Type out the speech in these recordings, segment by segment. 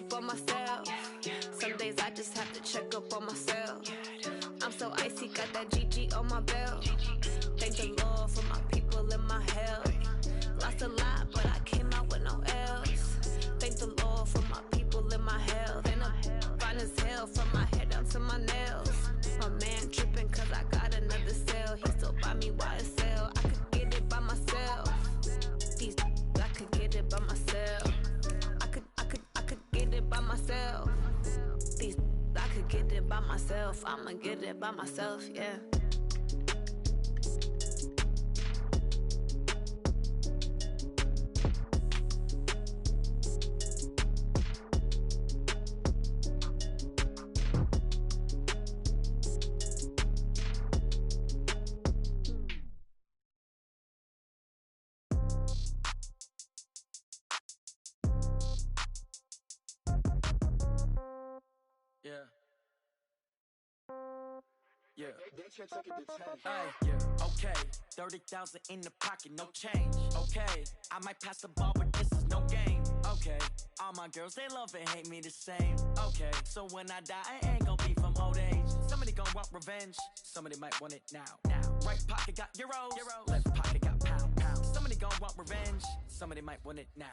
up on myself. Some days I just have to check up on myself. I'm so icy, got that GG on my belt. Thank the Lord for my people and my health. Lost a lot, but I came out with no else. Thank the Lord for my people and my health. And I'm fine as hell from my head down to my nails. My man tripping cause I got another cell. He still buy me YSL. I could get it by myself. These I could get it by myself. I could get it by myself. These I could get it by myself. I'ma get it by myself, yeah. Yeah. Yeah. Okay. 30,000 in the pocket, no change. Okay. I might pass the ball, but this is no game. Okay. All my girls, they love and hate me the same. Okay. So when I die, I ain't gon' be from old age. Somebody gon' want revenge. Somebody might want it now. Right pocket got euros. Left pocket got pound. Somebody gon' want revenge. Somebody might want it now.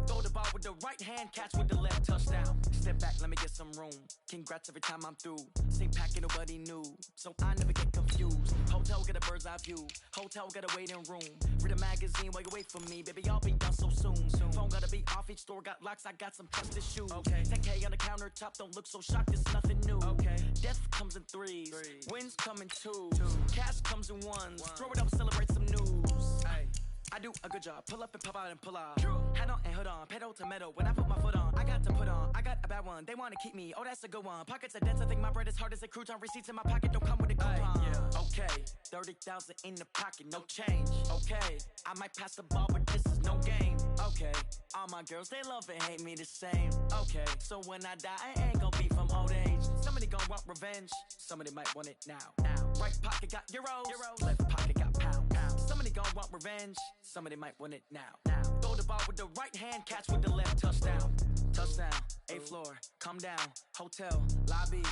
Throw the ball with the right hand, catch with the left, touchdown. Step back, let me get some room. Congrats every time I'm through. Same packet, nobody knew. So I never get confused. Hotel get a bird's eye view. Hotel get a waiting room. Read a magazine while you wait for me. Baby, I'll be done so soon. Phone gotta be off, each store got locks. I got some tested shoes. Okay. 10K on the countertop, don't look so shocked, it's nothing new. Okay. Death comes in threes. Wins come in twos. Cash comes in ones. Throw it up, celebrate some news. Ay. I do a good job, pull up and pop out and pull out. Head on and hood on, pedal to metal. When I put my foot on, I got to put on. I got a bad one, they wanna keep me, oh that's a good one. Pockets are dense, I think my bread is hard as a crouton. Receipts in my pocket don't come with a coupon. Yeah. Okay, 30,000 in the pocket, no change. Okay, I might pass the ball, but this is no game. Okay, all my girls, they love and hate me the same. Okay, so when I die, I ain't gon' be from old age. Somebody gon' want revenge, somebody might want it now. Right pocket got euros. Left pocket got pound. Somebody gon' want revenge, somebody might want it now. Throw the ball with the right hand, catch with the left, touchdown. Touchdown, 8th floor, come down, hotel, lobby.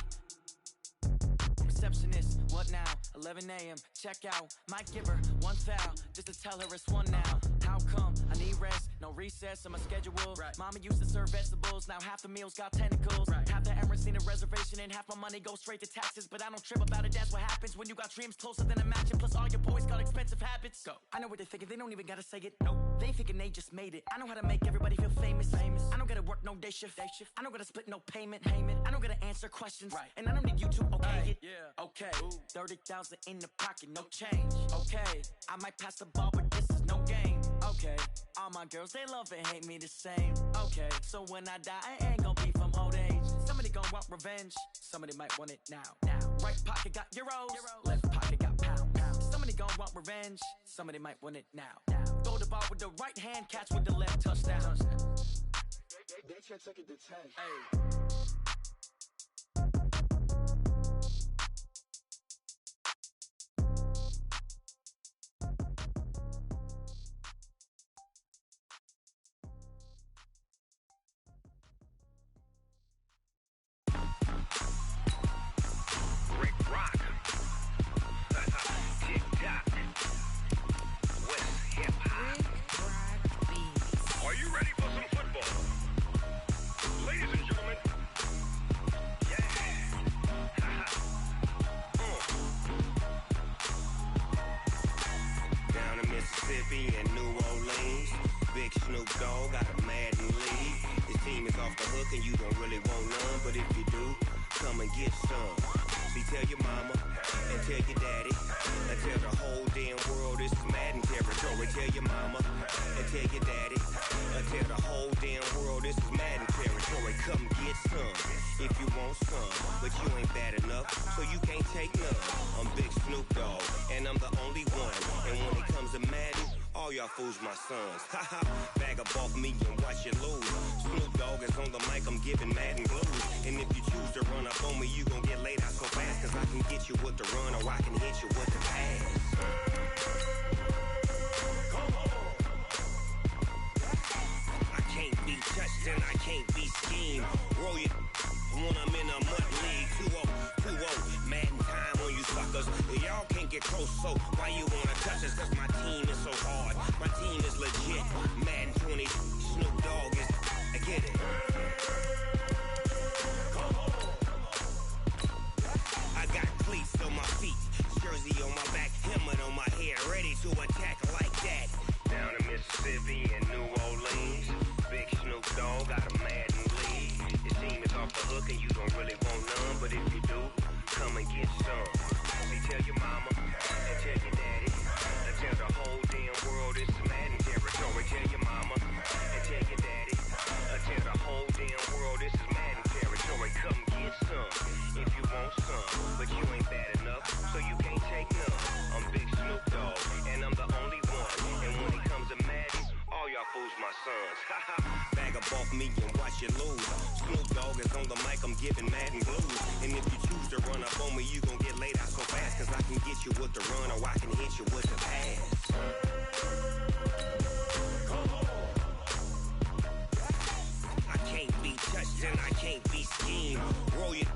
Receptionist, what now? 11 a.m., check out. Might give her one foul, just to tell her it's one now. How come? I need rest, no recess in my schedule. Right. Mama used to serve vegetables, now half the meals got tentacles. Right. Half the Emirates need a reservation and half my money goes straight to taxes. But I don't trip about it, that's what happens when you got dreams closer than a matching. Plus all your boys got expensive habits. Go. I know what they're thinking, they don't even gotta say it. Nope. They thinking they just made it. I know how to make everybody feel famous. I don't gotta work no day shift. I don't gotta split no payment. I don't gotta answer questions. Right. And I don't need you to okay it. Yeah. Okay. 30,000 in the pocket, no change. Okay. I might pass the ball, but this is no game. Okay. All my girls, they love and hate me the same. Okay. So when I die, I ain't gon' be from old age. Somebody gon' want revenge. Somebody might want it now. Right pocket got euros. Left pocket got pound. Somebody gon' want revenge. Somebody might want it now. Throw the ball with the right hand, catch with the left, touchdown. They can't take it to 10. Hey. Fools my sons. Haha, bag up off me and watch you lose. Snoop Dogg is on the mic, I'm giving Madden blues. And if you choose to run up on me, you gon' get laid out so fast. Cause I can get you with the run or I can hit you with the pass. I can't be touched and I can't be schemed. team is legit. Madden 20, Snoop Dogg is. I get it. I got cleats on my feet, jersey on my back, helmet on my head, ready to attack like that. Down in Mississippi and New Orleans, big Snoop Dogg got a Madden lead. Your team is off the hook and you don't really want none, but if you do, come and get some. See, tell your mama and tell your daddy, and tell the whole damn world it's Madden territory. Tell your mama and tell your daddy, and tell the whole damn world this is Madden territory. Come get some if you want some, but you ain't bad enough, so you can't take none. I'm Big Snoop Dogg, and I'm the only one. And when it comes to Madden, all y'all fools my sons. Bag up off me and watch you lose. Snoop Dogg is on the mic, I'm giving Madden blues. And if you choose to run up on me, you gon' get laid out so fast. Cause I can get you with the run or I can hit you with the pass. I can't be touched and I can't be schemed. Roll you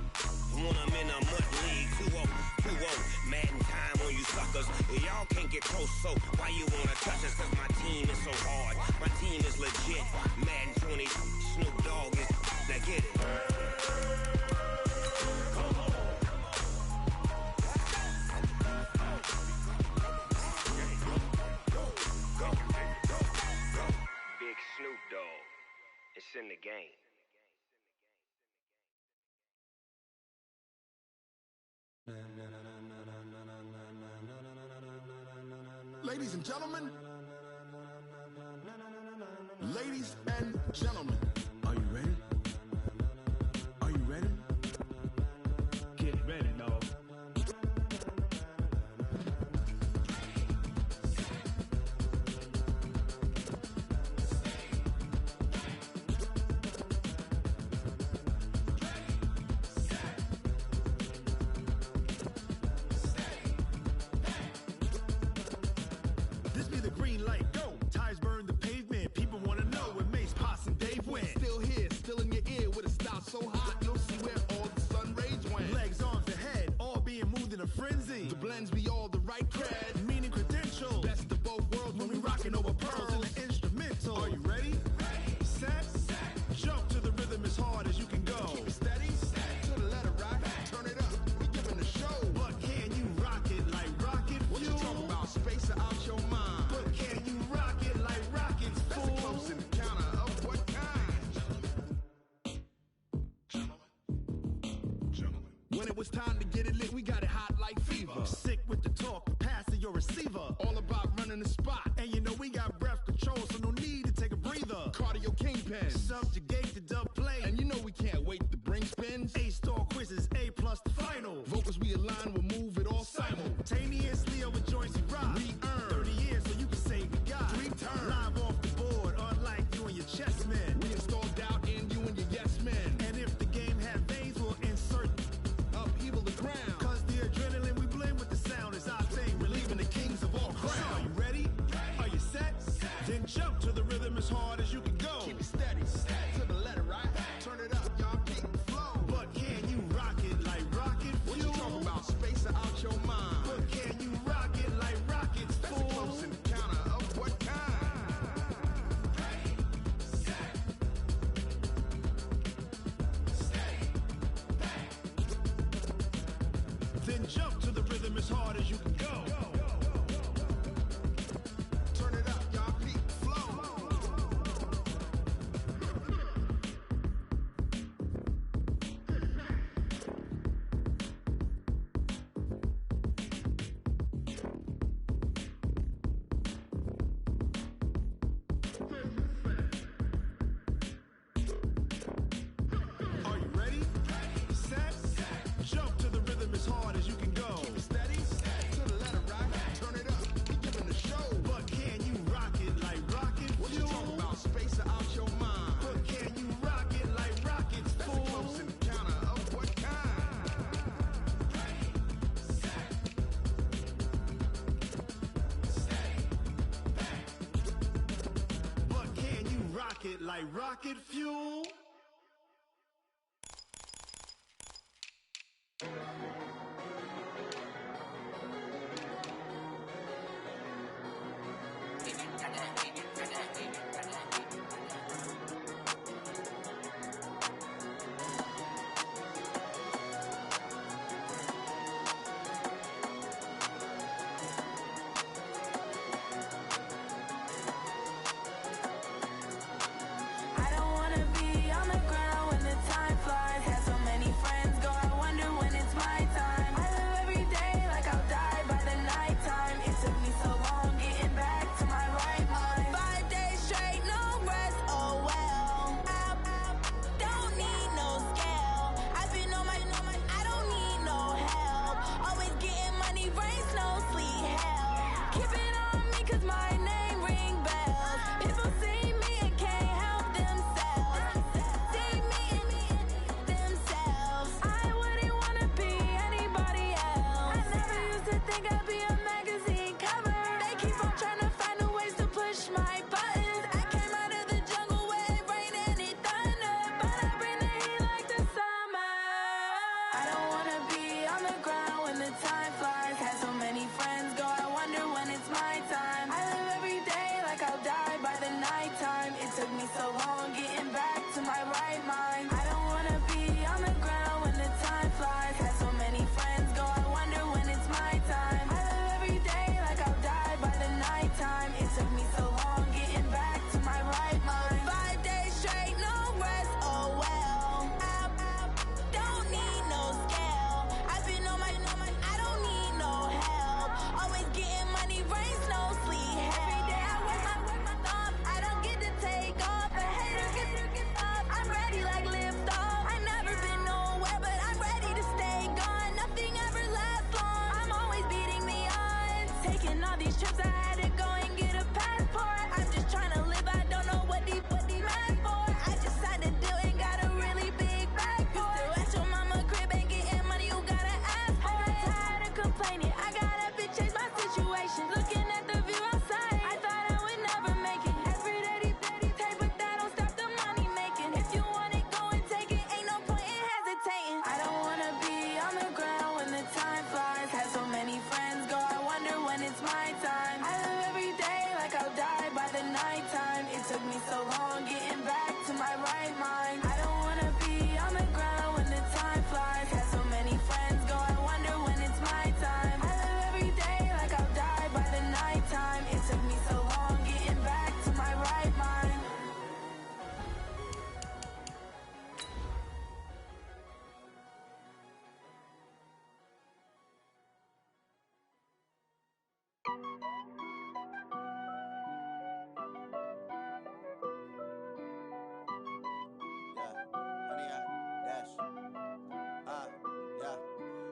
when I'm in a mud league. 2-0, 2-0, Madden time on you suckers. Y'all can't get close, so why you wanna touch us? Cause my team is so hard, my team is legit. Madden 20, Snoop Dogg is. Now get it. Big Snoop Dogg, it's in the game. Ladies and gentlemen, ladies and gentlemen, are you ready? Are you ready? Get ready, dog. This be the green light, go. Tires burn the pavement. People wanna know where Mace, Potts, and Dave went. Still here, still in your ear with a style so hot, you'll see where all the sun rays went. Legs, arms, the head, all being moved in a frenzy. The blends be all the right cred, meaning credentials. Best of both worlds when we rockin' over pearls in the instrumental. Are you ready? Set, jump to the rhythm as hard as you can go. Keep it steady, to the letter right. Turn it up, we giving the show. But can you rock it like rocket fuel? What you talking about? Space out your mind. But can you rock it like rockets, fool? That's a close encounter of what kind? Gentlemen. When it was time to get it lit, we got it hot like fever. Sick with the talk, pass to your receiver. All about running the spot. And you know we got breath control, so no need to take a breather. Cardio kingpin, subjugate the dub play. And you know we can't wait to bring spins. A-star quizzes, A+ the final. Vocals we align, we'll move it all simultaneously over joints we rock. We earn 30 years so you can say we got 3 turns. Live off the board, unlike you and your chess men. We install doubt in you and your yes men. And if the game had veins, we'll insert upheaval the ground. Cause the adrenaline we blend with the sound is our thing, relieving the kings of all crowns. So are you ready? Are you set? Then jump to the rhythm as hard as you can go. Keep it steady, to the letter right. Turn it up, y'all keep the flow. But can you rock it like rocket fuel? What you talking about? Space out your mind. But can you rock it like rockets, fool? That's a close encounter of what kind? Then jump to the rhythm as hard as you can go. Turn it up, y'all keep the flow. Are you ready? Set, jump to the rhythm as hard as you can go. Keep it steady, to the letter right. Turn it up, we giving the show. But can you rock it like rocket fuel? What you talking about? Space out your mind. But can you rock it like rockets, fool? That's a close encounter of what kind? But can you rock it like rocket fuel? If you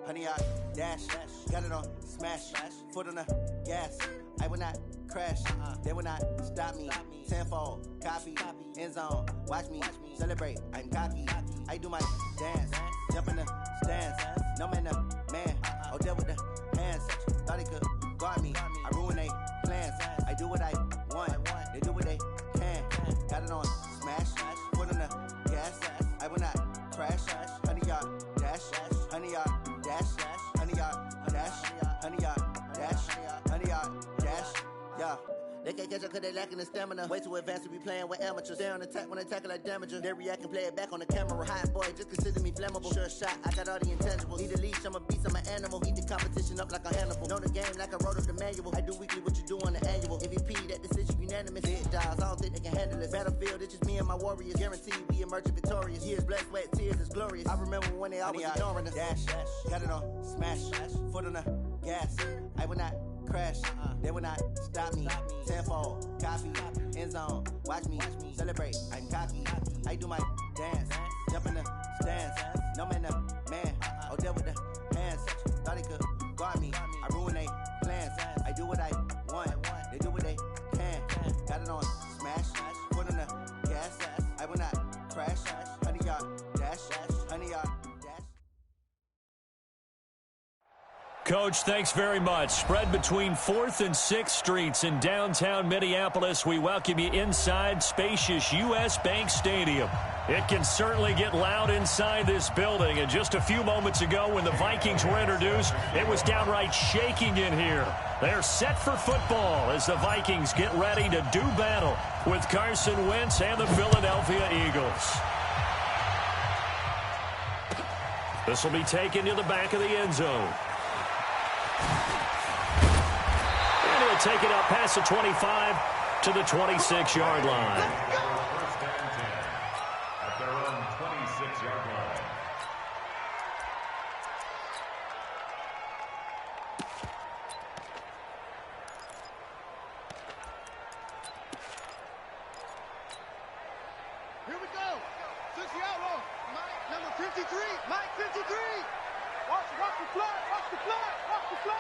100-yard dash. Got it on smash. Foot on the gas. I will not crash. They will not stop me. Tenfold, copy, end zone. Watch me celebrate. I'm cocky. I do my dance. Jump in the stands. No man, man. Oh, deal with the hands. Thought he could guard me. I ruin they plans. I do what I want. They do what they can. Got it on smash. Foot on the gas. I will not crash. 100-yard dash. 100-yard dash. 100-yard dash. 100-yard dash. 100-yard dash. Yeah. They can't catch up cause they lacking the stamina. Way too advanced to be playing with amateurs. Stay on attack when I tackle like damager. They react and play it back on the camera. Hot boy, just consider me flammable. Sure shot, I got all the intangibles. Need a leash, I'm a beast, I'm an animal. Eat the competition up like a Hannibal. Know the game like I wrote up the manual. I do weekly what you do on the annual. MVP, that decision unanimous. Hit dials, I don't think they can handle this. Battlefield, it's just me and my warriors. Guaranteed we emerge victorious. Years, blood, sweat, tears, it's glorious. I remember when they always ignoring us. Dash, got it on smash. Foot on the gas. I will not crash. They will not stop me. Tenfold, copy, end zone. Watch me celebrate. I'm cocky. I do my dance. Jump in the stands. No man, man. Oh, deal with the hands. Thought he could guard me. I ruin they plans. I do what I want. They do what they can. Got it on smash. Foot on the gas. I will not crash. 100-yard dash. 100-yard dash. Coach, thanks very much. Spread between 4th and 6th Streets in downtown Minneapolis. We welcome you inside spacious U.S. Bank Stadium. It can certainly get loud inside this building. And just a few moments ago when the Vikings were introduced, it was downright shaking in here. They're set for football as the Vikings get ready to do battle with Carson Wentz and the Philadelphia Eagles. This will be taken to the back of the end zone. And he'll take it up past the 25 to the 26-yard line. First down 10 at their own 26-yard line. Here we go. 60 outlaw. Mike, number 53. Mike, 53. Watch the fly. Watch the fly. Watch the fly.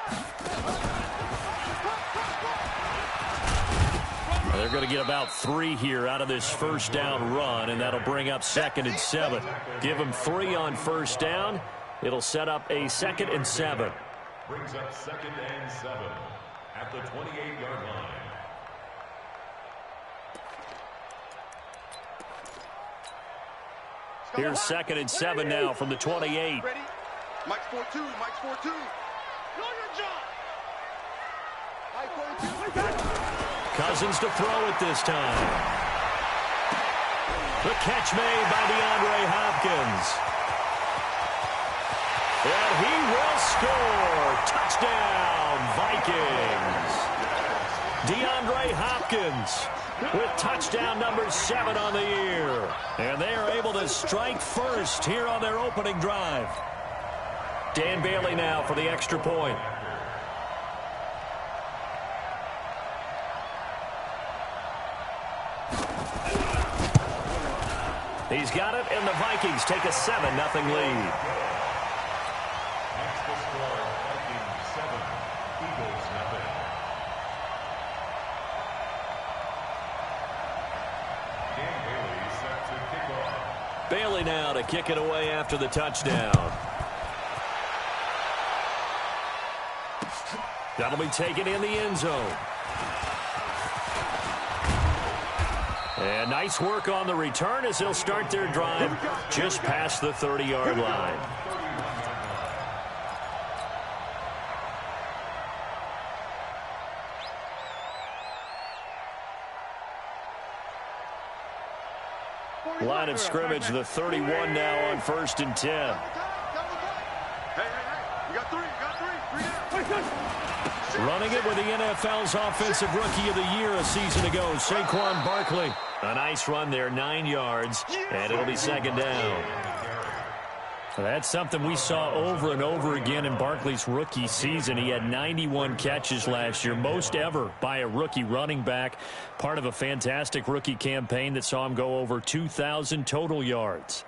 They're going to get about 3 here out of this first down run, and that'll bring up 2nd and 7. Give them 3 on first down. It'll set up a 2nd and 7. Brings up 2nd and 7 at the 28-yard line. Here's 2nd and 7 now from the 28. Ready? Mike's 4-2. Mike's 4-2. Know your job. Mike 42. Cousins to throw it this time. The catch made by DeAndre Hopkins. And he will score. Touchdown, Vikings. DeAndre Hopkins with touchdown number 7 on the year. And they are able to strike first here on their opening drive. Dan Bailey now for the extra point. He's got it, and the Vikings take a 7-0 lead. Next to score, Vikings 7, Eagles 0. Dan Bailey set to kick off. Bailey now to kick it away after the touchdown. That'll be taken in the end zone. And nice work on the return as they'll start their drive just past the 30-yard line. Line of scrimmage, the 31 now on 1st and 10. Hey, you got 3. Running it with the NFL's Offensive Rookie of the Year a season ago, Saquon Barkley. A nice run there, 9 yards, and it'll be 2nd down. That's something we saw over and over again in Barkley's rookie season. He had 91 catches last year, most ever by a rookie running back. Part of a fantastic rookie campaign that saw him go over 2,000 total yards.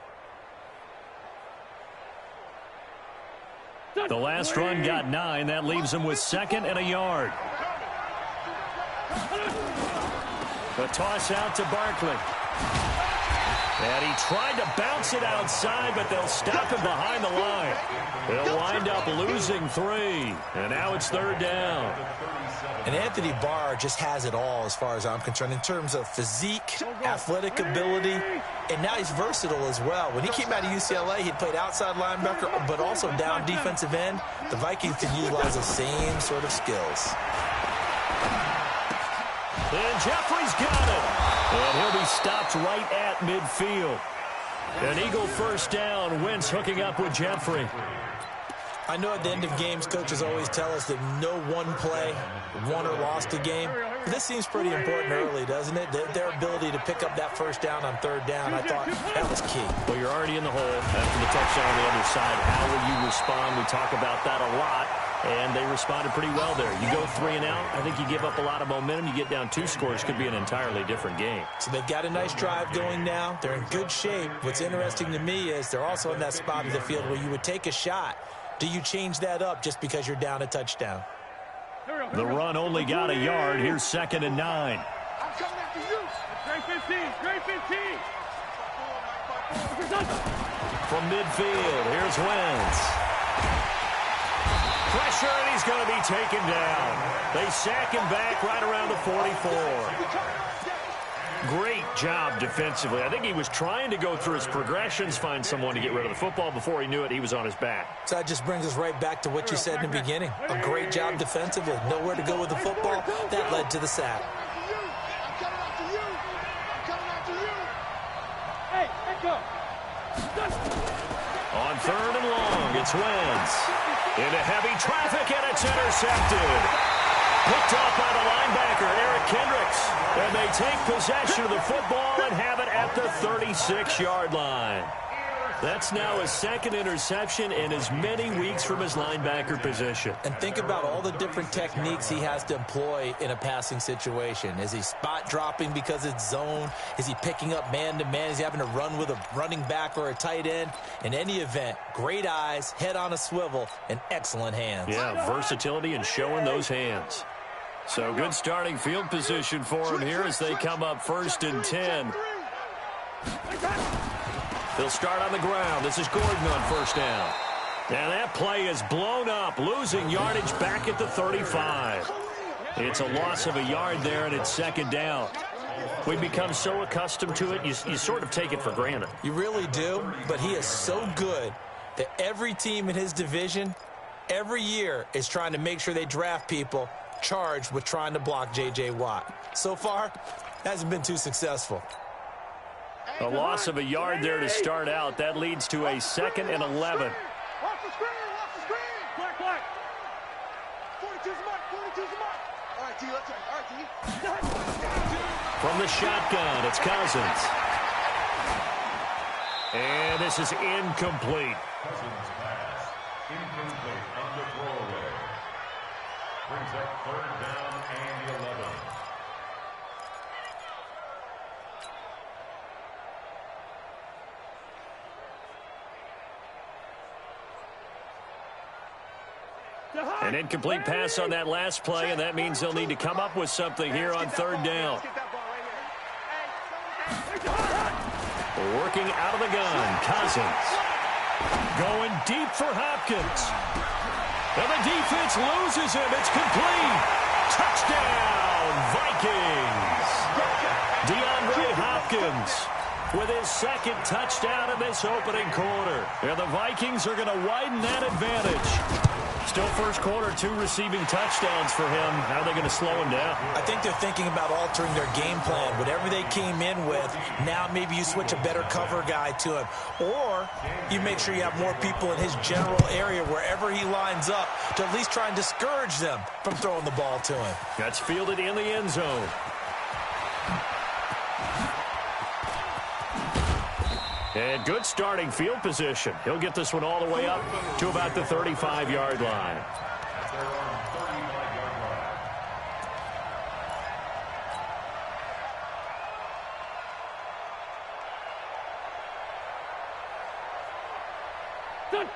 The last run got 9. That leaves him with 2nd and a yard. The toss out to Barkley. And he tried to bounce it outside, but they'll stop him behind the line. They'll wind up losing 3. And now it's 3rd down. And Anthony Barr just has it all as far as I'm concerned in terms of physique, athletic ability, and now he's versatile as well. When he came out of UCLA, he played outside linebacker, but also down defensive end. The Vikings can utilize the same sort of skills. And Jeffrey's got it. And he'll be stopped right at midfield. An Eagle first down. Wentz hooking up with Jeffrey. I know at the end of games, coaches always tell us that no one play won or lost a game. But this seems pretty important early, doesn't it? Their ability to pick up that first down on 3rd down, I thought that was key. Well, you're already in the hole after the touchdown on the other side. How will you respond? We talk about that a lot. And they responded pretty well there. You go 3 and out, I think you give up a lot of momentum. You get down 2 scores, could be an entirely different game. So they've got a nice drive going now. They're in good shape. What's interesting to me is they're also in that spot of the field where you would take a shot. Do you change that up just because you're down a touchdown? The run only got a yard. Here's 2nd and 9. I'm coming after you. Great 15. Great 15. From midfield, here's Wentz. Pressure, and he's going to be taken down. They sack him back right around the 44. Great job defensively. I think he was trying to go through his progressions, find someone to get rid of the football. Before he knew it, he was on his back. So that just brings us right back to what you said in the beginning. A great job defensively. Nowhere to go with the football. That led to the sack. On 3rd and long, it's Wentz. Into heavy traffic, and it's intercepted. Picked off by the linebacker, Eric Kendricks. And they take possession of the football and have it at the 36-yard line. That's now his 2nd interception in as many weeks from his linebacker position. And think about all the different techniques he has to employ in a passing situation. Is he spot dropping because it's zone? Is he picking up man-to-man? Is he having to run with a running back or a tight end? In any event, great eyes, head on a swivel, and excellent hands. Yeah, versatility and showing those hands. So good starting field position for him here as they come up 1st and 10. They'll start on the ground. This is Gordon on 1st down. And that play is blown up, losing yardage back at the 35. It's a loss of a yard there, and it's 2nd down. We've become so accustomed to it, you sort of take it for granted. You really do, but he is so good that every team in his division, every year, is trying to make sure they draft people charged with trying to block J.J. Watt. So far, hasn't been too successful. A loss of a yard there to start out. That leads to a 2nd and 11. Off the screen, off the screen. Black. 42's the mark, 42's the mark. All right, T, let's go. All right, T. From the shotgun, it's Cousins. And this is incomplete. Cousins pass. Incomplete on the throwaway. Brings up 3rd down and 11. An incomplete pass on that last play, and that means they'll need to come up with something here on 3rd down. Working out of the gun, Cousins. Going deep for Hopkins. And the defense loses him. It's complete. Touchdown, Vikings. DeAndre Hopkins with his 2nd touchdown in this opening quarter. And the Vikings are going to widen that advantage. Still first quarter, 2 receiving touchdowns for him. How are they going to slow him down? I think they're thinking about altering their game plan. Whatever they came in with, now maybe you switch a better cover guy to him. Or you make sure you have more people in his general area wherever he lines up to at least try and discourage them from throwing the ball to him. That's fielded in the end zone. And good starting field position. He'll get this one all the way up to about the 35-yard line.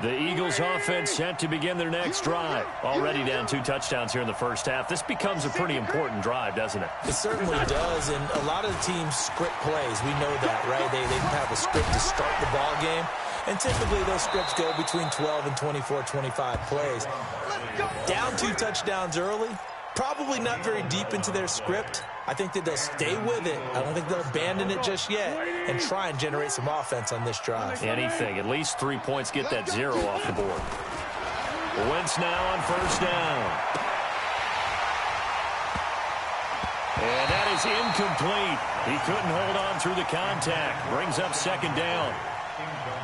The Eagles offense set to begin their next drive. Already down 2 touchdowns here in the first half. This becomes a pretty important drive, doesn't it? It certainly does, and a lot of the teams script plays. We know that, right? They have a script to start the ball game, and typically those scripts go between 12 and 24, 25 plays. Down 2 touchdowns early, probably not very deep into their script. I think that they'll stay with it. I don't think they'll abandon it just yet and try and generate some offense on this drive. Anything. At least 3 points. Get that 0 off the board. Wentz now on first down. And that is incomplete. He couldn't hold on through the contact. Brings up second down.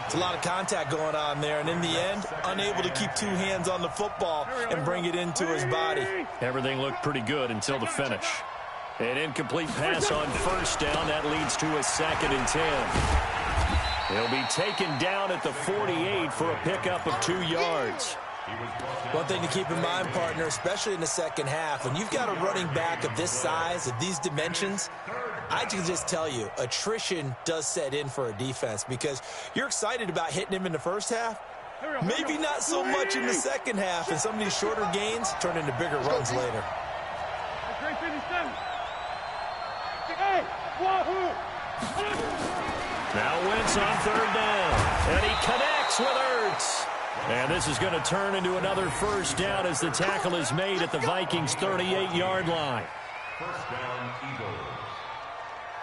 It's a lot of contact going on there, and in the end, unable to keep 2 hands on the football and bring it into his body. Everything looked pretty good until the finish. An incomplete pass on first down. That leads to a 2nd and 10. He'll be taken down at the 48 for a pickup of 2 yards. One thing to keep in mind, partner, especially in the second half, when you've got a running back of this size, of these dimensions, I can just tell you, attrition does set in for a defense because you're excited about hitting him in the first half. Maybe not so much in the second half, and some of these shorter gains turn into bigger runs later. Now Wentz on third down, and he connects with Ertz. And this is going to turn into another first down as the tackle is made at the Vikings' 38-yard line. First down, Eagles.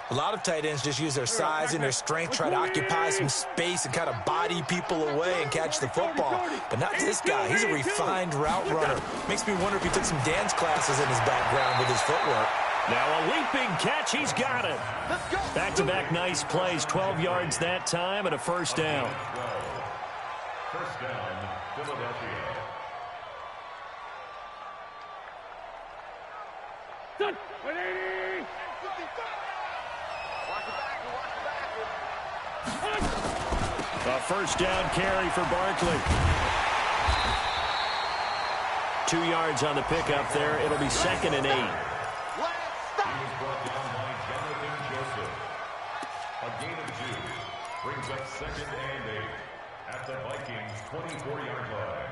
A lot of tight ends just use their size and their strength, try to occupy some space and kind of body people away and catch the football. But not this guy. He's a refined route runner. Makes me wonder if he took some dance classes in his background with his footwork. Now a leaping catch. He's got it. Back-to-back nice plays. 12 yards that time and a first down. First down, Philadelphia. A first down carry for Barkley. 2 yards on the pickup there. It'll be 2nd and 8. He was brought down by Jonathan Joseph. A gain of 2 brings up 2nd and 8 at the Vikings' 24-yard line.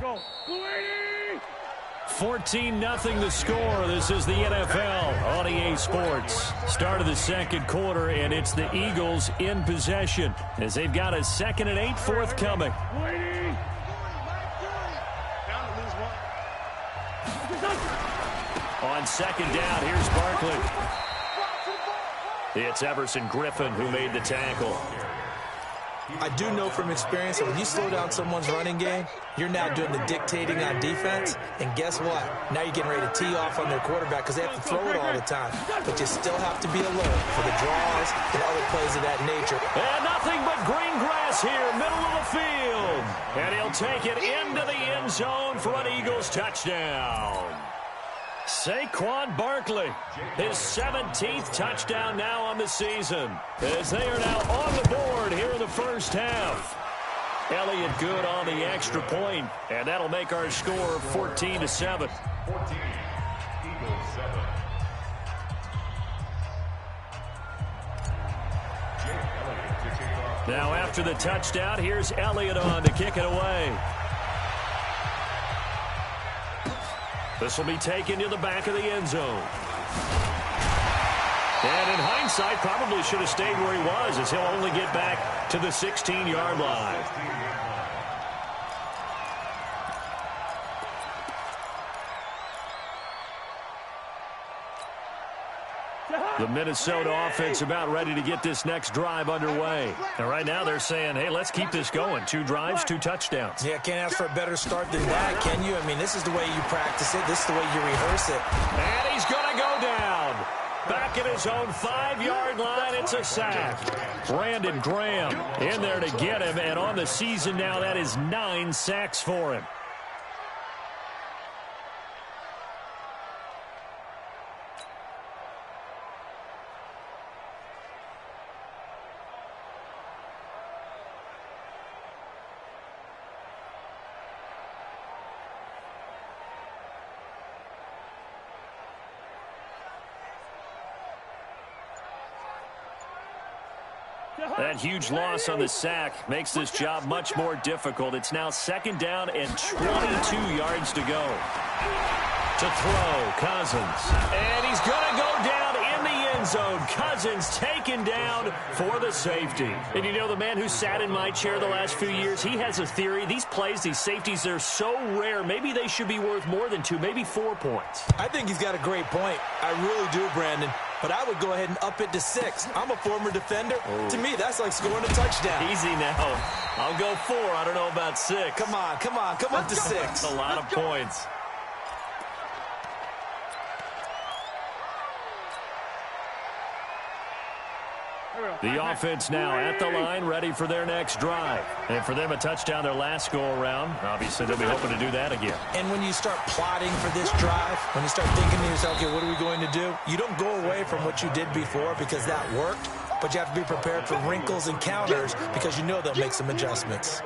Go. 14-0 the score. This is the NFL on EA Sports. Start of the second quarter, and it's the Eagles in possession as they've got a 2nd and 8 forthcoming. On second down, here's Barkley. It's Everson Griffin who made the tackle. I do know from experience that when you slow down someone's running game, you're now doing the dictating on defense. And guess what? Now you're getting ready to tee off on their quarterback because they have to throw it all the time. But you still have to be alert for the draws and other plays of that nature. And nothing but green grass here, middle of the field. And he'll take it into the end zone for an Eagles touchdown. Saquon Barkley, his 17th touchdown now on the season, as they are now on the board here in the first half. Elliott good on the extra point, and that'll make our score 14-7. 14, Eagles 7. Now after the touchdown, here's Elliott on to kick it away. This will be taken to the back of the end zone. And in hindsight, probably should have stayed where he was, as he'll only get back to the 16-yard line. The Minnesota offense about ready to get this next drive underway. And right now they're saying, hey, let's keep this going. 2 drives, 2 touchdowns. Yeah, can't ask for a better start than that, can you? I mean, this is the way you practice it. This is the way you rehearse it. And he's going to go down. Back at his own 5-yard line, it's a sack. Brandon Graham in there to get him. And on the season now, that is 9 sacks for him. That huge loss on the sack makes this job much more difficult. It's now 2nd down and 22 yards to go. To throw, Cousins. And he's going to go down in the end zone. Cousins taken down for the safety. And you know, the man who sat in my chair the last few years, he has a theory. These plays, these safeties, they're so rare. Maybe they should be worth more than 2, maybe 4 points. I think he's got a great point. I really do, Brandon. But I would go ahead and up it to 6. I'm a former defender. Oh. To me, that's like scoring a touchdown. Easy now. I'll go 4. I don't know about 6. Come on. Come up to 6. That's a lot of points. The offense now at the line, ready for their next drive. And for them, a touchdown their last go-around. Obviously, they'll be hoping to do that again. And when you start plotting for this drive, when you start thinking to yourself, okay, what are we going to do? You don't go away from what you did before because that worked, but you have to be prepared for wrinkles and counters because you know they'll make some adjustments.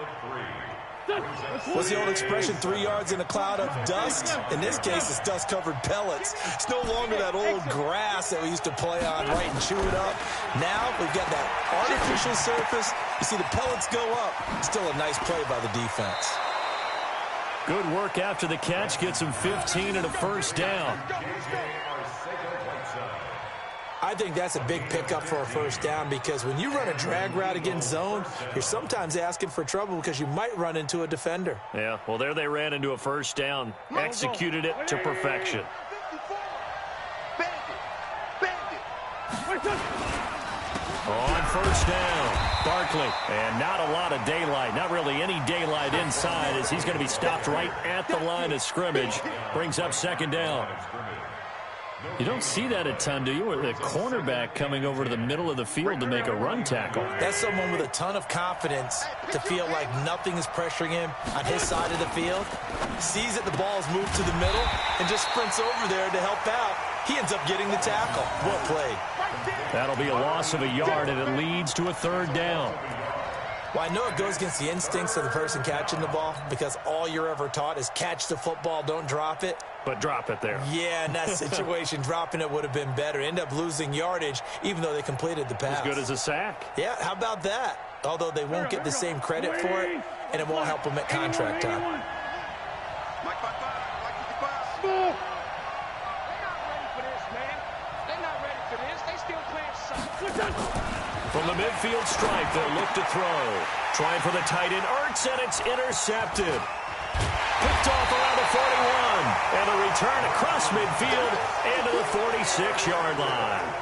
What's the old expression, 3 yards in a cloud of dust? In this case, it's dust-covered pellets. It's no longer that old grass that we used to play on, right, and chew it up. Now we've got that artificial surface. You see the pellets go up. Still a nice play by the defense. Good work after the catch. Gets him 15 and a first down. I think that's a big pickup for a first down because when you run a drag route against zone, you're sometimes asking for trouble because you might run into a defender. Yeah, well, there they ran into a first down. Executed it to perfection. On first down, Barkley. And not a lot of daylight, not really any daylight inside as he's going to be stopped right at the line of scrimmage. Brings up 2nd down. You don't see that a ton, do you? With a cornerback coming over to the middle of the field to make a run tackle. That's someone with a ton of confidence to feel like nothing is pressuring him on his side of the field. Sees that the ball's moved to the middle and just sprints over there to help out. He ends up getting the tackle. Well played. That'll be a loss of a yard, and it leads to a 3rd down. Well, I know it goes against the instincts of the person catching the ball because all you're ever taught is catch the football, don't drop it. But drop it there. Yeah, in that situation, dropping it would have been better. End up losing yardage, even though they completed the pass. As good as a sack. Yeah, how about that? Although they won't get the same credit for it, and it won't help them at contract time. From the midfield stripe, they'll look to throw. Trying for the tight end, Ertz, and it's intercepted. Picked off around the 41. And a return across midfield into the 46-yard line.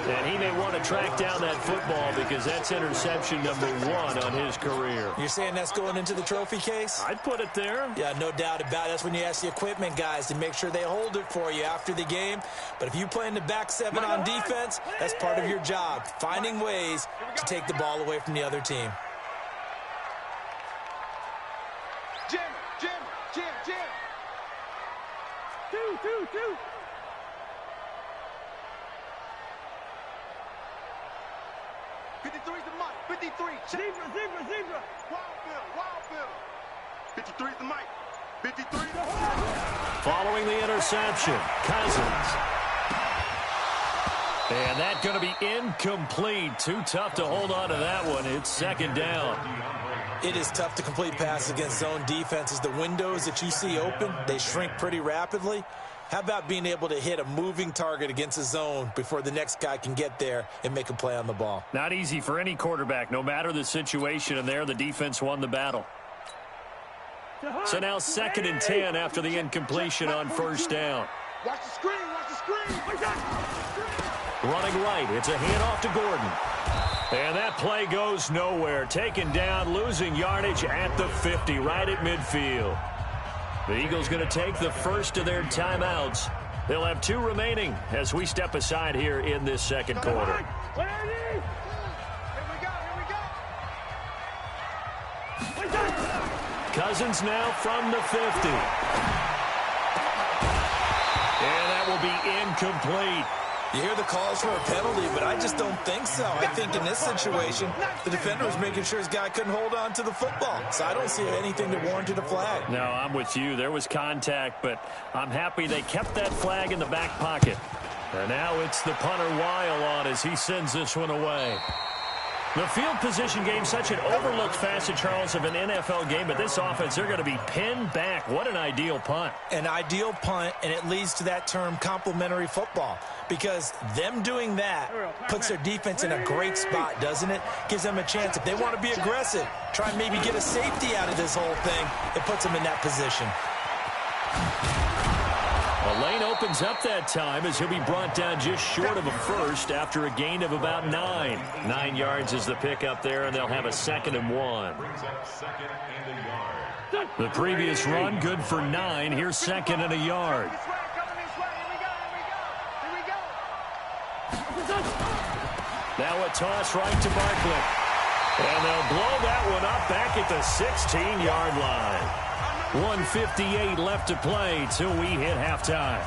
And he may want to track down that football because that's interception number 1 on his career. You're saying that's going into the trophy case? I'd put it there. Yeah, no doubt about it. That's when you ask the equipment guys to make sure they hold it for you after the game. But if you play in the back 7 on defense, that's part of your job, finding ways to take the ball away from the other team. Jim. 2. 53's the mic. 53. Zebra. Wild Bill. 53's the mic. 53. Following the interception, Cousins. And that's going to be incomplete. Too tough to hold on to that one. It's 2nd down. It is tough to complete passes against zone defenses. The windows that you see open, they shrink pretty rapidly. How about being able to hit a moving target against a zone before the next guy can get there and make a play on the ball? Not easy for any quarterback, no matter the situation, and there the defense won the battle. So now 2nd and 10 after the incompletion on first down. Watch the screen. Running right, it's a handoff to Gordon. And that play goes nowhere. Taken down, losing yardage at the 50, right at midfield. The Eagles going to take the first of their timeouts. They'll have 2 remaining as we step aside here in this 2nd quarter. Here we go. Cousins now from the 50. And that will be incomplete. You hear the calls for a penalty, but I just don't think so. I think in this situation, the defender was making sure his guy couldn't hold on to the football. So I don't see anything that warranted a flag. No, I'm with you. There was contact, but I'm happy they kept that flag in the back pocket. And now it's the punter Weil on as he sends this one away. The field position game, such an overlooked facet, Charles, of an NFL game, but this offense, they're going to be pinned back. What an ideal punt. An ideal punt, and it leads to that term complementary football, because them doing that puts their defense in a great spot, doesn't it? Gives them a chance. If they want to be aggressive, try and maybe get a safety out of this whole thing, it puts them in that position. A lane opens up that time as he'll be brought down just short of a first after a gain of about 9. 9 yards is the pickup there, and they'll have a 2nd and 1. The previous run, good for 9. Here's 2nd and a yard. Now a toss right to Barkley. And they'll blow that one up back at the 16-yard line. 1:58 left to play till we hit halftime.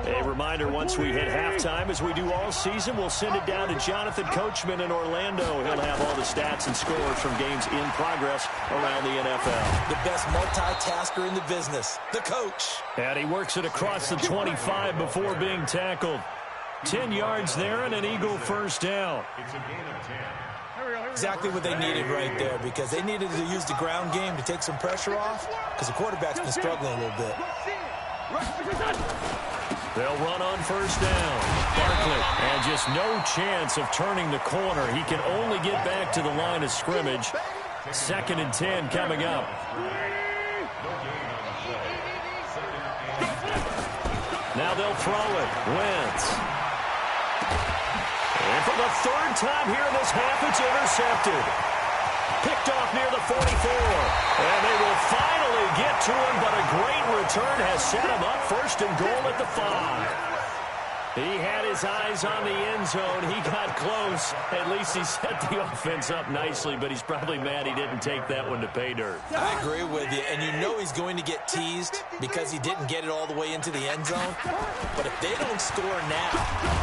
A reminder, once we hit halftime, as we do all season, we'll send it down to Jonathan Coachman in Orlando. He'll have all the stats and scores from games in progress around the NFL. The best multitasker in the business, the coach. And he works it across the 25 before being tackled. 10 yards there and an Eagle first down. It's a gain of 10. Exactly what they needed right there, because they needed to use the ground game to take some pressure off, because the quarterback's been struggling a little bit. They'll run on first down. Barkley, and just no chance of turning the corner. He can only get back to the line of scrimmage. 2nd and 10 coming up. Now they'll throw it. Wentz. And for the 3rd time here in this half, it's intercepted. Picked off near the 44. And they will finally get to him, but a great return has set him up 1st and goal at the 5. He had his eyes on the end zone. He got close. At least he set the offense up nicely, but he's probably mad he didn't take that one to pay dirt. I agree with you, and you know he's going to get teased because he didn't get it all the way into the end zone. But if they don't score now,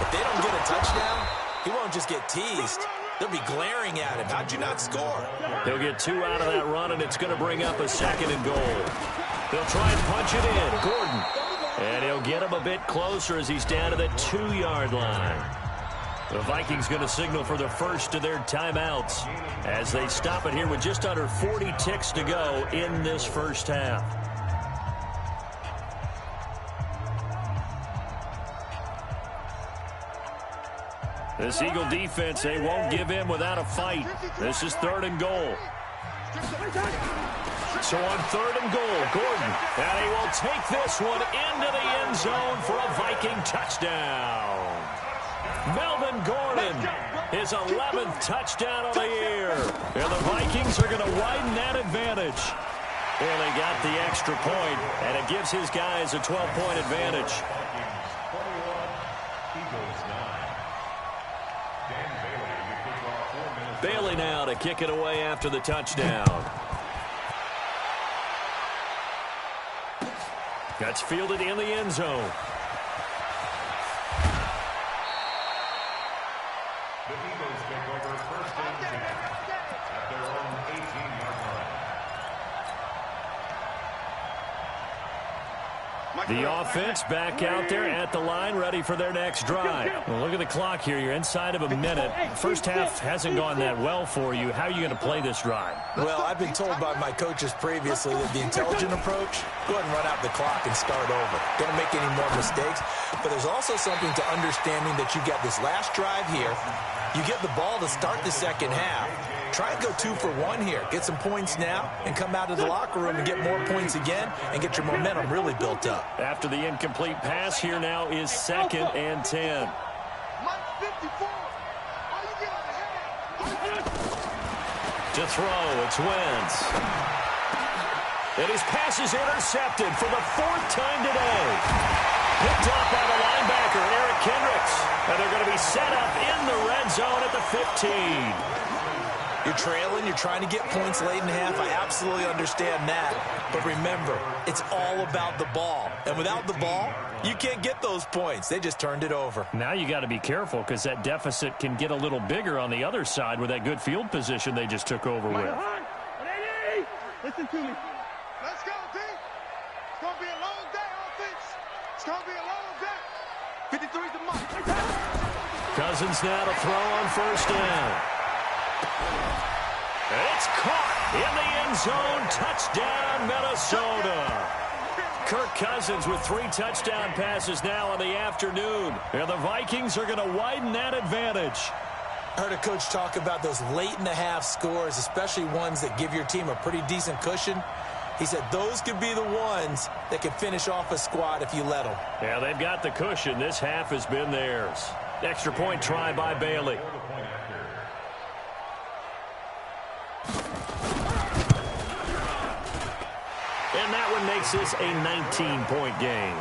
if they don't get a touchdown, he won't just get teased. They'll be glaring at him. How'd you not score? He'll get 2 out of that run, and it's going to bring up a 2nd and goal. They'll try and punch it in. Gordon. And he'll get him a bit closer as he's down to the 2-yard line. The Vikings going to signal for the first of their timeouts as they stop it here with just under 40 ticks to go in this first half. This Eagle defense, they won't give in without a fight. This is 3rd and goal. So on 3rd and goal, Gordon, and he will take this one into the end zone for a Viking touchdown. Melvin Gordon, his 11th touchdown of the year. And the Vikings are going to widen that advantage. And they got the extra point, and it gives his guys a 12-point advantage. Bailey now to kick it away after the touchdown. That's fielded in the end zone. The Eagles take over 1st and 10 at their own 18-yard line. The offense back out there at the line, ready for their next drive. Well, look at the clock here. You're inside of a minute. First half hasn't gone that well for you. How are you going to play this drive? Well, I've been told by my coaches previously that the intelligent approach, go ahead and run out the clock and start over. Don't make any more mistakes. But there's also something to understanding that you got this last drive here. You get the ball to start the second half. Try and go 2 for 1 here. Get some points now and come out of the locker room and get more points again and get your momentum really built up. After the incomplete pass, here now is 2nd and 10. To throw, it's Wentz. And his pass is intercepted for the 4th time today. Picked up by the linebacker, Eric Kendricks. And they're going to be set up in the red zone at the 15. You're trailing, you're trying to get points late in the half. I absolutely understand that. But remember, it's all about the ball. And without the ball, you can't get those points. They just turned it over. Now you got to be careful because that deficit can get a little bigger on the other side with that good field position they just took over with. Listen to me. Let's go, team. It's going to be a long day, offense. It's going to be a long day. 53's the mark. Cousins now to throw on first down. It's caught in the end zone. Touchdown, Minnesota. Kirk Cousins with 3 touchdown passes now in the afternoon. And the Vikings are going to widen that advantage. I heard a coach talk about those late-in-the-half scores, especially ones that give your team a pretty decent cushion. He said those could be the ones that can finish off a squad if you let them. Yeah, they've got the cushion. This half has been theirs. Extra point try by Bailey. And that one makes this a 19-point game.